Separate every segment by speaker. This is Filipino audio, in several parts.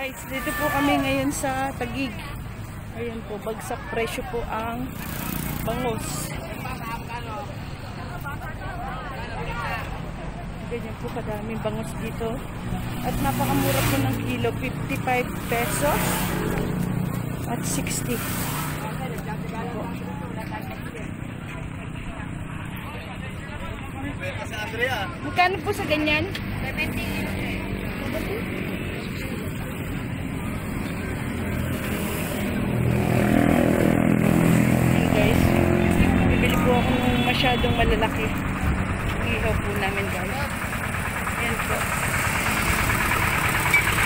Speaker 1: Guys, dito po kami ngayon sa Taguig. Ayan po, bagsak presyo po ang bangos. Ganyan po kadaming bangos dito. At napakamura po ng kilo, 55 pesos at 60. Magkano po sa ganyan? 70. Guys, bibili po ako ng masyadong malalaki. Ihaw po namin guys. Ayan po.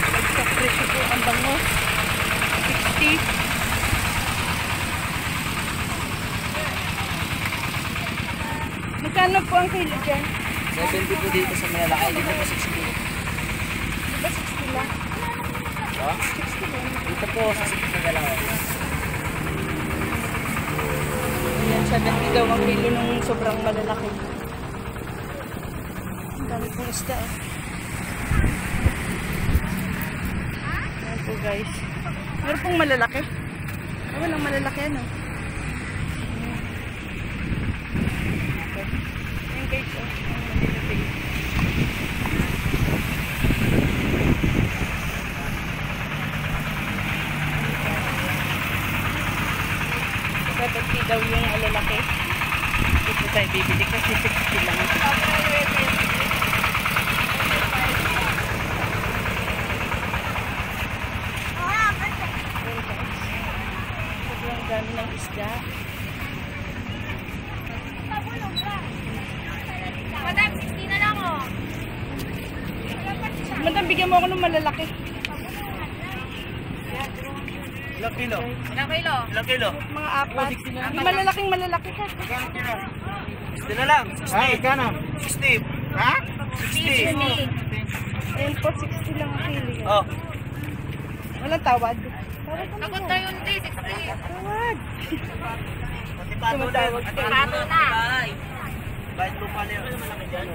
Speaker 1: Bagsak presyo po ang bangos. 60. Magkano po ang kilo dyan?
Speaker 2: 70 po dito sa malalaki. Dito po 60.
Speaker 1: Diba 60 lang?
Speaker 2: Oh?
Speaker 1: 60 lang.
Speaker 2: Dito po sa 60 na lang.
Speaker 1: Ayan, 70 daw ang kilo nung sobrang malalaki. Ang dami pong isda. Ayan po guys. Meron pong malalaki. Walang malalaki ano. Ayan guys. Ang malalaki. Dapat daw yung alalaki. Ito tayo bibili kasi 60 lang. Sobrang dami ng isda.
Speaker 3: Madam, 60 na lang oh.
Speaker 1: Madam, bigyan mo ako ng malalaki.
Speaker 2: Ilang kilo?
Speaker 3: Ilang kilo?
Speaker 2: Ilang kilo?
Speaker 1: Mga apat. Yung malalaking malalaki ka.
Speaker 2: 60 na lang. 60. Ah, magkano? 60. Ha? 60.
Speaker 1: Ayan po, 60 lang ang kilo.
Speaker 2: Oh.
Speaker 1: Walang tawad. Tawad naman.
Speaker 3: Takot tayo hindi, 60.
Speaker 1: Tawad.
Speaker 2: Pati pato na.
Speaker 1: Tumatawag
Speaker 2: Pati
Speaker 1: pa.
Speaker 2: pato na. Bayad mo pa na yun. Malaki dyan.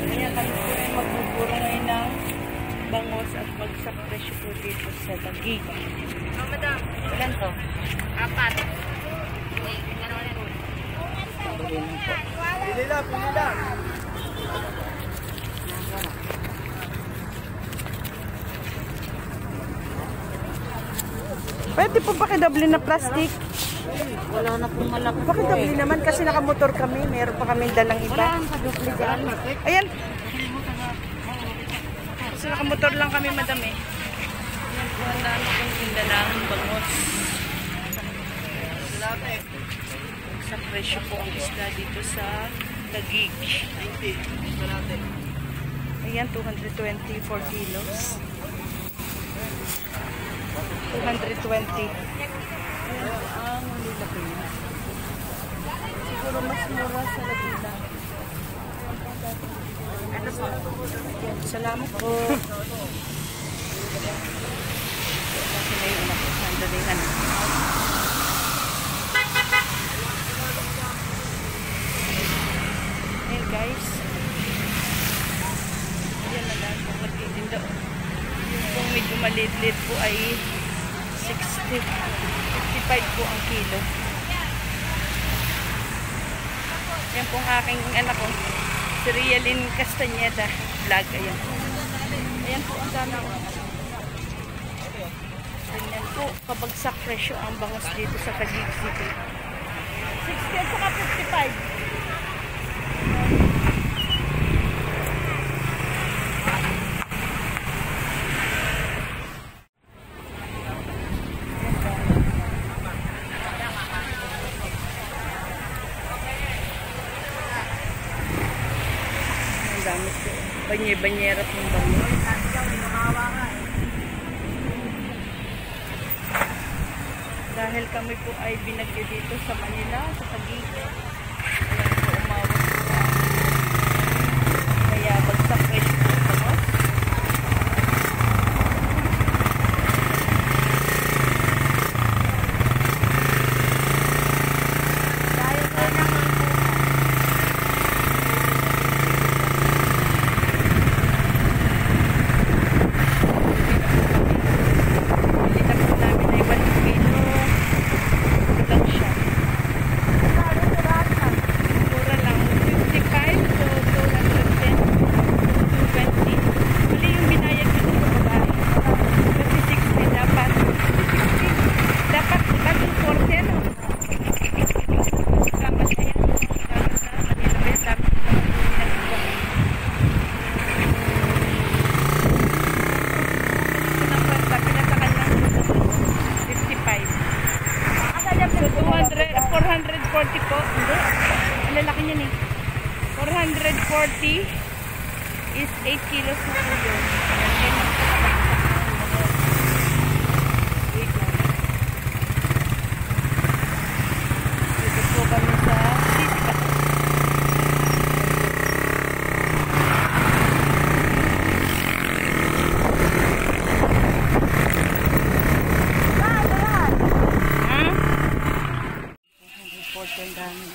Speaker 1: Ayan, kami po ay magbubura ngayon ng bangos at bagsak presyo po dito sa Taguig.
Speaker 3: Oh, madam.
Speaker 1: Ilan to?
Speaker 3: 4.
Speaker 2: Pili lang, pili lang.
Speaker 1: Pwede po pakidobli na plastic.
Speaker 3: Wala na pong malaki.
Speaker 1: Pakidobli naman kasi nakamotor kami. Meron pa kami dalang iba.
Speaker 3: Wala ang kadupli dyan.
Speaker 1: Ayan. Kasi nakamotor lang kami, madam eh. Ayan po, ang dami kong tindalang bangos. Sa presyo po ang isda dito sa Taguig. Ayan, 220 for kilos. 220. Ayan ang nilaki niya. Siguro mas mura sa Laguna. Salamat po. Kasi na yung anak ko. Sandalihan. Ayan guys. Ayan na lang kung magtitinda. Yung kung medyo maliit-liit po ay 60. 55 po ang kilo. Yan po ang aking anak ko. Si Rialyn Castañeda vlog. Ayan po. Ayan po ang dana ko. Ganyan po. Kabagsak presyo ang bangos dito sa Taguig City. 60 at saka 55. Ang dami po. Banye-banyera pong bangos. Dahil kami po ay binagyo dito sa Manila, sa Taguig. Ayan po, umawag po. Kaya bagsak presyo po ang bangos. 60 is 8 kilos na po yun. Ayan, kaya magpapaksak ng manok. Wait lang. Dito po kami sa Sisipa. Ha? Report yung dami.